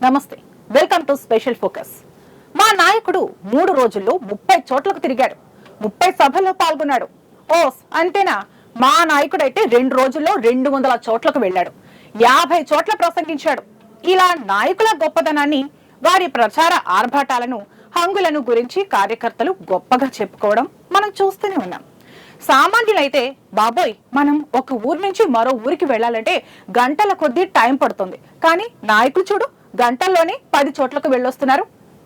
నమస్తే, welcome to special focus. మా నాయకుడు 3 రోజుల్లో 30 చోట్లకు తిరిగాడు, 30 సభల్లో పాల్గొన్నాడు. ఓస్ అంతేనా? మా నాయకుడైతే 2 రోజుల్లో 200 చోట్లకు వెళ్ళాడు, 50 చోట్ల ప్రసంగించాడు. ఇలా నాయకుల గొప్పతనాన్ని, వారి ప్రచార ఆర్భాటాలను, హంగులను గురించి కార్యకర్తలు గొప్పగా చెప్పుకోవడం మనం చూస్తూనే ఉన్నాం. సామాన్యులైతే బాబోయ్, మనం ఒక ఊరు నుంచి మరో ఊరికి వెళ్ళాలంటే గంటల కొద్దీ టైం పడుతుంది. కానీ నాయకులు చూడు, గంటల్లోనే 10 చోట్లకు వెళ్ళొస్తున్నారు.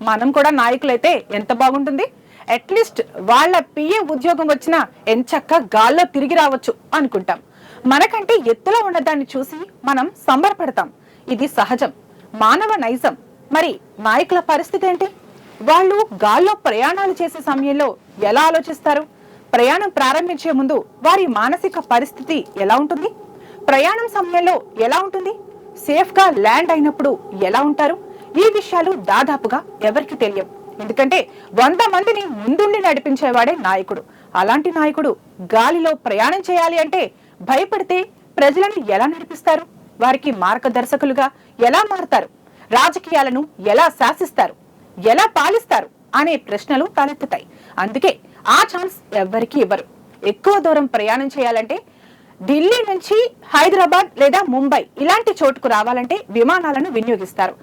మనం కూడా నాయకులైతే ఎంత బాగుంటుంది. అట్లీస్ట్ వాళ్ళ పిఏ ఉద్యోగం వచ్చినా ఎంచక్క గాల్లో తిరిగి రావచ్చు అనుకుంటాం. మనకంటే ఎత్తులో ఉన్నదాన్ని చూసి మనం సంబరపడతాం. ఇది సహజం, మానవ నైజం. మరి నాయకుల పరిస్థితి ఏంటి? వాళ్ళు గాల్లో ప్రయాణాలు చేసే సమయంలో ఎలా ఆలోచిస్తారు? ప్రయాణం ప్రారంభించే ముందు వారి మానసిక పరిస్థితి ఎలా ఉంటుంది? ప్రయాణం సమయంలో ఎలా ఉంటుంది? సేఫ్ గా ల్యాండ్ అయినప్పుడు ఎలా ఉంటారు? ఈ విషయాలు దాదాపుగా ఎవరికి తెలియవు. ఎందుకంటే 100 మందిని ముందుండి నడిపించేవాడే నాయకుడు. అలాంటి నాయకుడు గాలిలో ప్రయాణం చేయాలి అంటే భయపడితే ప్రజలను ఎలా నడిపిస్తారు? వారికి మార్గదర్శకులుగా ఎలా మారుతారు? రాజకీయాలను ఎలా శాసిస్తారు? ఎలా పాలిస్తారు అనే ప్రశ్నలు తలెత్తుతాయి. అందుకే ఆ ఛాన్స్ ఎవ్వరికి ఇవ్వరు. ఎక్కువ దూరం ప్రయాణం చేయాలంటే, ఢిల్లీ నుంచి హైదరాబాద్ లేదా ముంబై ఇలాంటి చోటుకు రావాలంటే విమానాలను వినియోగిస్తారు.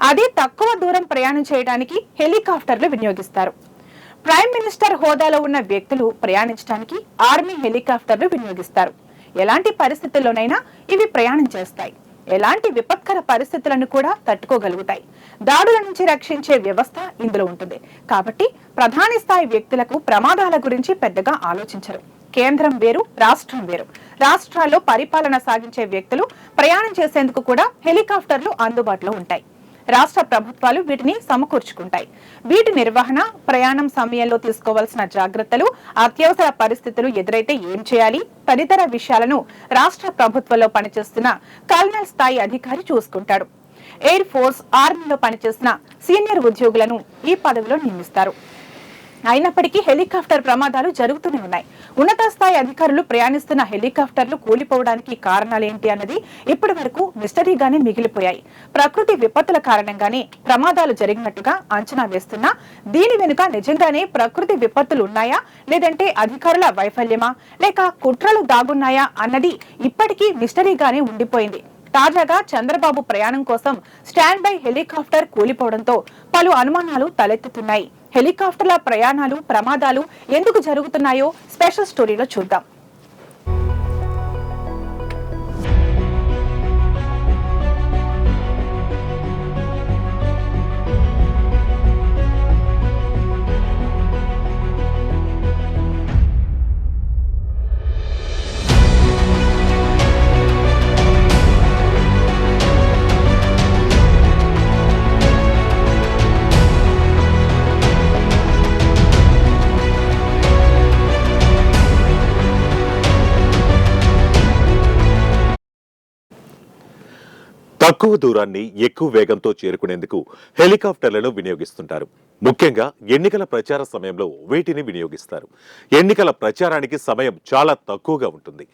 అదే తక్కువ దూరం ప్రయాణం చేయడానికి హెలికాప్టర్లు వినియోగిస్తారు. ప్రైమ్ మినిస్టర్ హోదాలో ఉన్న వ్యక్తులు ప్రయాణించడానికి ఆర్మీ హెలికాప్టర్లు వినియోగిస్తారు. ఎలాంటి పరిస్థితుల్లోనైనా ఇవి ప్రయాణం చేస్తాయి. ఎలాంటి విపత్కర పరిస్థితులను కూడా తట్టుకోగలుగుతాయి. దాడుల నుంచి రక్షించే వ్యవస్థ ఇందులో ఉంటుంది. కాబట్టి ప్రధాని స్థాయి వ్యక్తులకు ప్రమాదాల గురించి పెద్దగా ఆలోచించరు. కేంద్రం వేరు, రాష్ట్రం వేరు. రాష్ట్రాల్లో పరిపాలన సాగించే వ్యక్తులు ప్రయాణం చేసేందుకు కూడా హెలికాప్టర్లు అందుబాటులో ఉంటాయి. రాష్ట్ర ప్రభుత్వాలు వీటిని సమకూర్చుకుంటాయి. వీటి నిర్వహణ, ప్రయాణం సమయంలో తీసుకోవాల్సిన జాగ్రత్తలు, అత్యవసర పరిస్థితులు ఎదురైతే ఏం చేయాలి తదితర విషయాలను రాష్ట్ర ప్రభుత్వంలో పనిచేస్తున్న కల్నల్ స్థాయి అధికారి చూసుకుంటాడు. ఎయిర్ ఫోర్స్, ఆర్మీలో పనిచేసిన సీనియర్ ఉద్యోగులను ఈ పదవిలో నియమిస్తారు. అయినప్పటికీ హెలికాప్టర్ ప్రమాదాలు జరుగుతూనే ఉన్నాయి. ఉన్నత స్థాయి అధికారులు ప్రయాణిస్తున్న హెలికాప్టర్లు కూలిపోవడానికి కారణాలేంటి అన్నది ఇప్పటి వరకు మిస్టరీగానే మిగిలిపోయాయి. ప్రకృతి విపత్తుల కారణంగానే ప్రమాదాలు జరిగినట్టుగా అంచనా వేస్తున్నా దీని వెనుక నిజంగానే ప్రకృతి విపత్తులు ఉన్నాయా, లేదంటే అధికారుల వైఫల్యమా, లేక కుట్రలు దాగున్నాయా అన్నది ఇప్పటికీ మిస్టరీగానే ఉండిపోయింది. తాజాగా చంద్రబాబు ప్రయాణం కోసం స్టాండ్ బై హెలికాప్టర్ కూలిపోవడంతో పలు అనుమానాలు తలెత్తుతున్నాయి. హెలికాప్టర్ల ప్రయాణాలు, ప్రమాదాలు ఎందుకు జరుగుతున్నాయో స్పెషల్ స్టోరీలో చూద్దాం. తక్కువ దూరాన్ని ఎక్కువ వేగంతో చేరుకునేందుకు హెలికాప్టర్లను వినియోగిస్తుంటారు. ముఖ్యంగా ఎన్నికల ప్రచార సమయంలో వీటిని వినియోగిస్తారు. ఎన్నికల ప్రచారానికి సమయం చాలా తక్కువగా ఉంటుంది.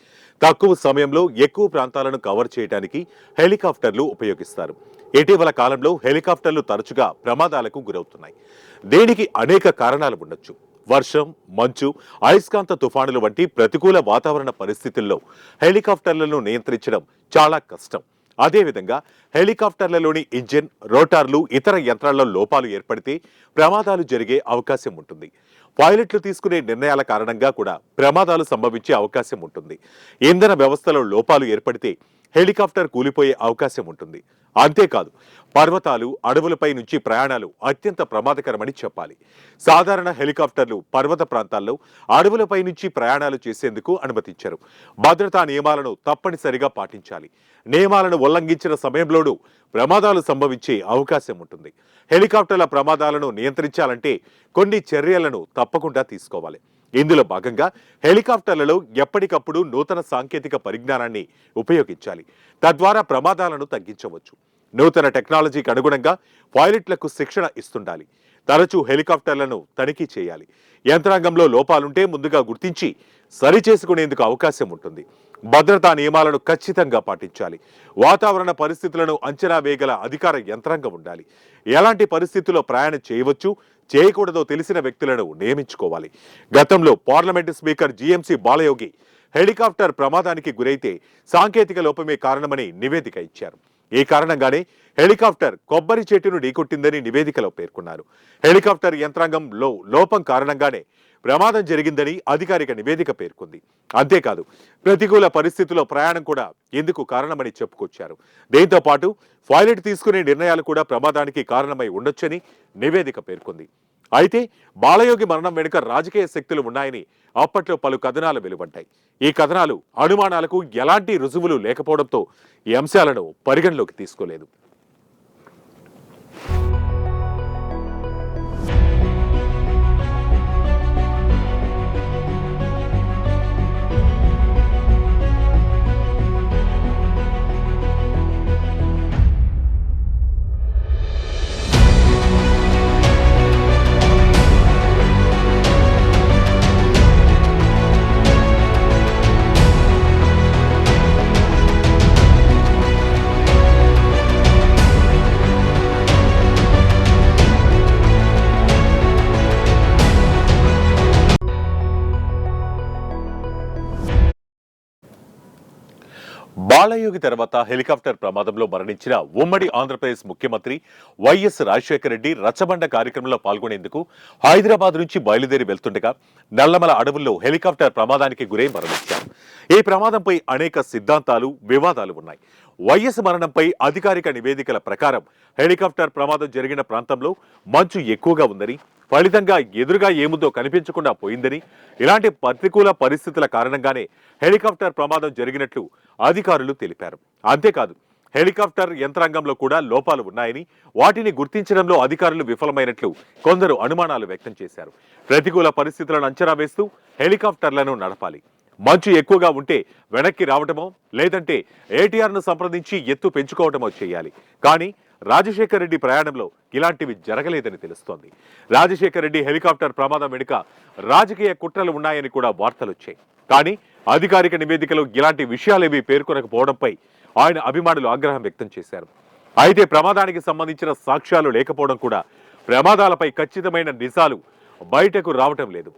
తక్కువ సమయంలో ఎక్కువ ప్రాంతాలను కవర్ చేయడానికి హెలికాప్టర్లు ఉపయోగిస్తారు. ఇటీవల కాలంలో హెలికాప్టర్లు తరచుగా ప్రమాదాలకు గురవుతున్నాయి. దీనికి అనేక కారణాలు ఉండొచ్చు. వర్షం, మంచు, అయస్కాంత తుఫానులు వంటి ప్రతికూల వాతావరణ పరిస్థితుల్లో హెలికాప్టర్లను నియంత్రించడం చాలా కష్టం. అదేవిధంగా హెలికాప్టర్లలోని ఇంజిన్, రోటార్లు, ఇతర యంత్రాల్లో లోపాలు ఏర్పడితే ప్రమాదాలు జరిగే అవకాశం ఉంటుంది. పైలట్లు తీసుకునే నిర్ణయాల కారణంగా కూడా ప్రమాదాలు సంభవించే అవకాశం ఉంటుంది. ఇంధన వ్యవస్థలో లోపాలు ఏర్పడితే హెలికాప్టర్ కూలిపోయే అవకాశం ఉంటుంది. అంతేకాదు, పర్వతాలు, అడవులపై నుంచి ప్రయాణాలు అత్యంత ప్రమాదకరమని చెప్పాలి. సాధారణ హెలికాప్టర్లు పర్వత ప్రాంతాల్లో, అడవులపై నుంచి ప్రయాణాలు చేసేందుకు అనుమతించరు. భద్రతా నియమాలను తప్పనిసరిగా పాటించాలి. నియమాలను ఉల్లంఘించిన సమయంలోనూ ప్రమాదాలు సంభవించే అవకాశం ఉంటుంది. హెలికాప్టర్ల ప్రమాదాలను నియంత్రించాలంటే కొన్ని చర్యలను తప్పకుండా తీసుకోవాలి. ఇందులో భాగంగా హెలికాప్టర్లలో ఎప్పటికప్పుడు నూతన సాంకేతిక పరిజ్ఞానాన్ని ఉపయోగించాలి. తద్వారా ప్రమాదాలను తగ్గించవచ్చు. నూతన టెక్నాలజీకి అనుగుణంగా పైలట్లకు శిక్షణ ఇస్తుండాలి. తరచూ హెలికాప్టర్లను తనిఖీ చేయాలి. యంత్రాంగంలో లోపాలుంటే ముందుగా గుర్తించి సరిచేసుకునేందుకు అవకాశం ఉంటుంది. భద్రతా నియమాలను ఖచ్చితంగా పాటించాలి. వాతావరణ పరిస్థితులను అంచనా వేయగల అధికార యంత్రాంగం ఉండాలి. ఎలాంటి పరిస్థితుల్లో ప్రయాణం చేయవచ్చు, చేయకూడదో తెలిసిన వ్యక్తులను నియమించుకోవాలి. గతంలో parliament speaker GMC Balayogi helicopter ప్రమాదానికి గురైతే సాంకేతిక లోపమే కారణమని నివేదిక ఇచ్చారు. ఈ కారణంగానే హెలికాప్టర్ కొబ్బరి చెట్టును ఢీకొట్టిందని నివేదికలో పేర్కొన్నారు. హెలికాప్టర్ యంత్రాంగంలో లోపం కారణంగానే ప్రమాదం జరిగిందని అధికారిక నివేదిక పేర్కొంది. అంతేకాదు, ప్రతికూల పరిస్థితుల్లో ప్రయాణం కూడా ఎందుకు కారణమని చెప్పుకొచ్చారు. దీంతో పాటు పైలట్ తీసుకునే నిర్ణయాలు కూడా ప్రమాదానికి కారణమై ఉండొచ్చని నివేదిక పేర్కొంది. అయితే బాలయోగి మరణం వెనుక రాజకీయ శక్తులు ఉన్నాయని అప్పట్లో పలు కథనాలు వెలువడ్డాయి. ఈ కథనాలు అనుమానాలకు ఎలాంటి రుజువులు లేకపోవడంతో ఈ అంశాలను పరిగణలోకి తీసుకోలేదు. బాలయోగి తర్వాత హెలికాప్టర్ ప్రమాదంలో మరణించిన ఉమ్మడి ఆంధ్రప్రదేశ్ ముఖ్యమంత్రి వైఎస్ రాజశేఖర రెడ్డి రచ్చబండ కార్యక్రమంలో పాల్గొనేందుకు హైదరాబాద్ నుంచి బయలుదేరి వెళ్తుండగా నల్లమల అడవుల్లో హెలికాప్టర్ ప్రమాదానికి గురై మరణించారు. ఈ ప్రమాదంపై అనేక సిద్ధాంతాలు, వివాదాలు ఉన్నాయి. వైఎస్ మరణంపై అధికారిక నివేదికల ప్రకారం హెలికాప్టర్ ప్రమాదం జరిగిన ప్రాంతంలో మంచు ఎక్కువగా ఉందని, ఫలితంగా ఎదురుగా ఏముందో కనిపించకుండా పోయిందని, ఇలాంటి ప్రతికూల పరిస్థితుల కారణంగానే హెలికాప్టర్ ప్రమాదం జరిగినట్లు అధికారులు తెలిపారు. అంతేకాదు, హెలికాప్టర్ యంత్రాంగంలో కూడా లోపాలు ఉన్నాయని, వాటిని గుర్తించడంలో అధికారులు విఫలమైనట్లు కొందరు అనుమానాలు వ్యక్తం చేశారు. ప్రతికూల పరిస్థితులను అంచనా వేస్తూ హెలికాప్టర్లను నడపాలి. మంచు ఎక్కువగా ఉంటే వెనక్కి రావటమో లేదంటే ఏటీఆర్ను సంప్రదించి ఎత్తు పెంచుకోవటమో చేయాలి. కానీ రాజశేఖర రెడ్డి ప్రయాణంలో ఇలాంటివి జరగలేదని తెలుస్తోంది. రాజశేఖర రెడ్డి హెలికాప్టర్ ప్రమాదం వెనుక రాజకీయ కుట్రలు ఉన్నాయని కూడా వార్తలొచ్చాయి. కానీ అధికారిక నివేదికలో ఇలాంటి విషయాలేవీ పేర్కొనకపోవడంపై ఆయన అభిమానులు ఆగ్రహం వ్యక్తం చేశారు. అయితే ప్రమాదానికి సంబంధించిన సాక్ష్యాలు లేకపోవడం కూడా, ప్రమాదాలపై ఖచ్చితమైన నిజాలు బయటకు రావటం లేదు.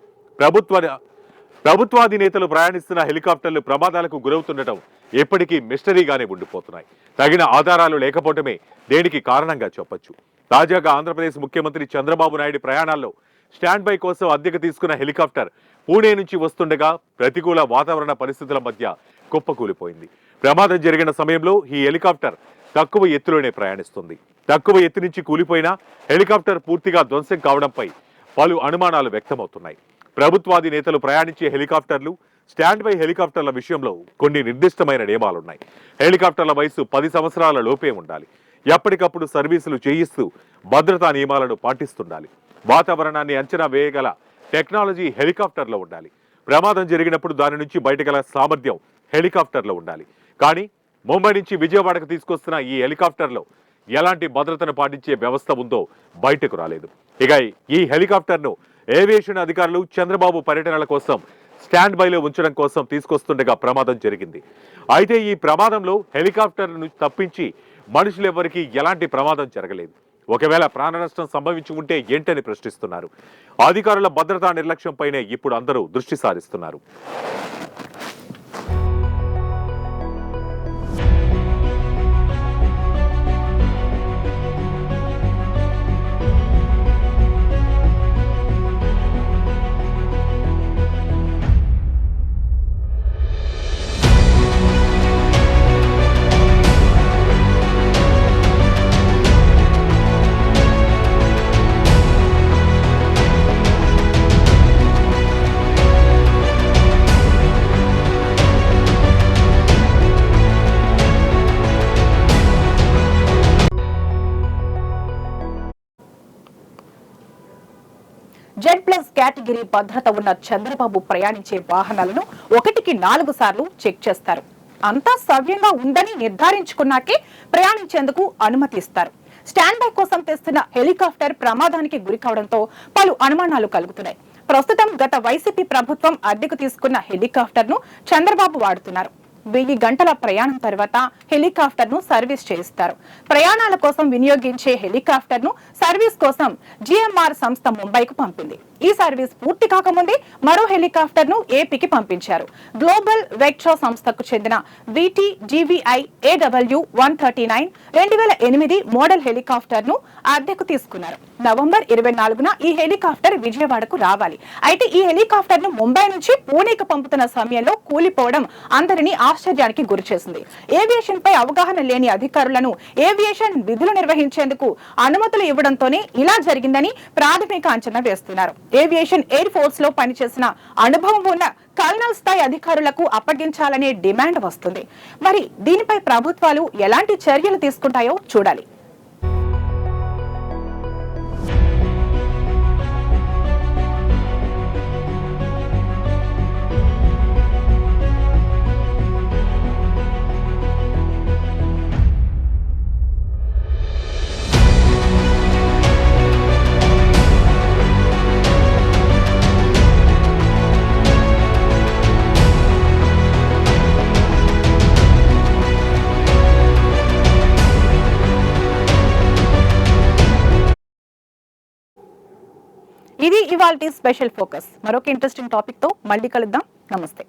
ప్రభుత్వాధినేతలు ప్రయాణిస్తున్న హెలికాప్టర్లు ప్రమాదాలకు గురవుతుండటం ఎప్పటికీ మిస్టరీగానే ఉండిపోతున్నాయి. తగిన ఆధారాలు లేకపోవటమే దేనికి కారణంగా చెప్పొచ్చు. తాజాగా ఆంధ్రప్రదేశ్ ముఖ్యమంత్రి చంద్రబాబు నాయుడు ప్రయాణాల్లో స్టాండ్ బై కోసం అద్దెకు తీసుకున్న హెలికాప్టర్ పూణే నుంచి వస్తుండగా ప్రతికూల వాతావరణ పరిస్థితుల మధ్య కుప్పకూలిపోయింది. ప్రమాదం జరిగిన సమయంలో ఈ హెలికాప్టర్ తక్కువ ఎత్తులోనే ప్రయాణిస్తుంది. తక్కువ ఎత్తు నుంచి కూలిపోయినా హెలికాప్టర్ పూర్తిగా ధ్వంసం కావడంపై పలు అనుమానాలు వ్యక్తమవుతున్నాయి. ప్రభుత్వాధినేతలు ప్రయాణించే హెలికాప్టర్లు, స్టాండ్ బై హెలికాప్టర్ల విషయంలో కొన్ని నిర్దిష్టమైన నియమాలున్నాయి. హెలికాప్టర్ల వయసు 10 సంవత్సరాల లోపే ఉండాలి. ఎప్పటికప్పుడు సర్వీసులు చేయిస్తూ భద్రతా నియమాలను పాటిస్తుండాలి. వాతావరణాన్ని అంచనా వేయగల టెక్నాలజీ హెలికాప్టర్లో ఉండాలి. ప్రమాదం జరిగినప్పుడు దాని నుంచి బయటగల సామర్థ్యం హెలికాప్టర్లో ఉండాలి. కానీ ముంబై నుంచి విజయవాడకు తీసుకొస్తున్న ఈ హెలికాప్టర్లో ఎలాంటి భద్రతను పాటించే వ్యవస్థ ఉందో బయటకు రాలేదు. ఇక ఈ హెలికాప్టర్ను ఏవియేషన్ అధికారులు చంద్రబాబు పర్యటనల కోసం స్టాండ్ బైలో ఉంచడం కోసం తీసుకొస్తుండగా ప్రమాదం జరిగింది. అయితే ఈ ప్రమాదంలో హెలికాప్టర్ను తప్పించి మనుషులెవరికీ ఎలాంటి ప్రమాదం జరగలేదు. ఒకవేళ ప్రాణ నష్టం సంభవించి ఉంటే ఏంటని ప్రశ్నిస్తున్నారు. అధికారుల భద్రతా నిర్లక్ష్యంపైనే ఇప్పుడు అందరూ దృష్టి సారిస్తున్నారు. Z+ కేటగిరీ భద్రత ఉన్న చంద్రబాబు ప్రయాణించే వాహనాలను 1కి 4 సార్లు చెక్ చేస్తారు. అంతా సవ్యంగా ఉందని నిర్ధారించుకున్నాకే ప్రయాణించేందుకు అనుమతిస్తారు. స్టాండ్ బై కోసం తెస్తున్న హెలికాప్టర్ ప్రమాదానికి గురి కావడంతో పలు అనుమానాలు కలుగుతున్నాయి. ప్రస్తుతం గత వైసీపీ ప్రభుత్వం అద్దెకు తీసుకున్న హెలికాప్టర్ ను చంద్రబాబు వాడుతున్నారు. 1000 గంటల ప్రయాణం తర్వాత హెలికాప్టర్ ను సర్వీస్ చేయిస్తారు. ప్రయాణాల కోసం వినియోగించే హెలికాప్టర్ ను సర్వీస్ కోసం జిఎంఆర్ సంస్థ ముంబైకు పంపింది. ఈ సర్వీస్ పూర్తి కాకముందే మరో హెలికాప్టర్ ను ఏపీకి పంపించారు. గ్లోబల్ వెక్చా సంస్థకు చెందిన VT GVI AW 139 2008 model helicopter ను అద్దెకు తీసుకున్నారు. నవంబర్ 24న ఈ హెలికాప్టర్ విజయవాడకు రావాలి. అయితే ఈ హెలికాప్టర్ ను ముంబై నుంచి పూణేకు పంపుతున్న సమయంలో కూలిపోవడం అందరినీ ఆశ్చర్యానికి గురిచేసింది. ఏవియేషన్ పై అవగాహన లేని అధికారులను ఏవియేషన్ విధులు నిర్వహించేందుకు అనుమతులు ఇవ్వడంతోనే ఇలా జరిగిందని ప్రాథమిక అంచనా వేస్తున్నారు. ఏవియేషన్ ఎయిర్ ఫోర్స్ లో పనిచేసిన అనుభవం ఉన్న కల్నల్ స్థాయి అధికారులకు అప్పగించాలనే డిమాండ్ వస్తుంది. మరి దీనిపై ప్రభుత్వాలు ఎలాంటి చర్యలు తీసుకుంటాయో చూడాలి. ఇది ఇవాల్టి స్పెషల్ ఫోకస్. మరొక ఇంట్రెస్టింగ్ టాపిక్ తో మళ్ళీ కలుద్దాం. నమస్తే.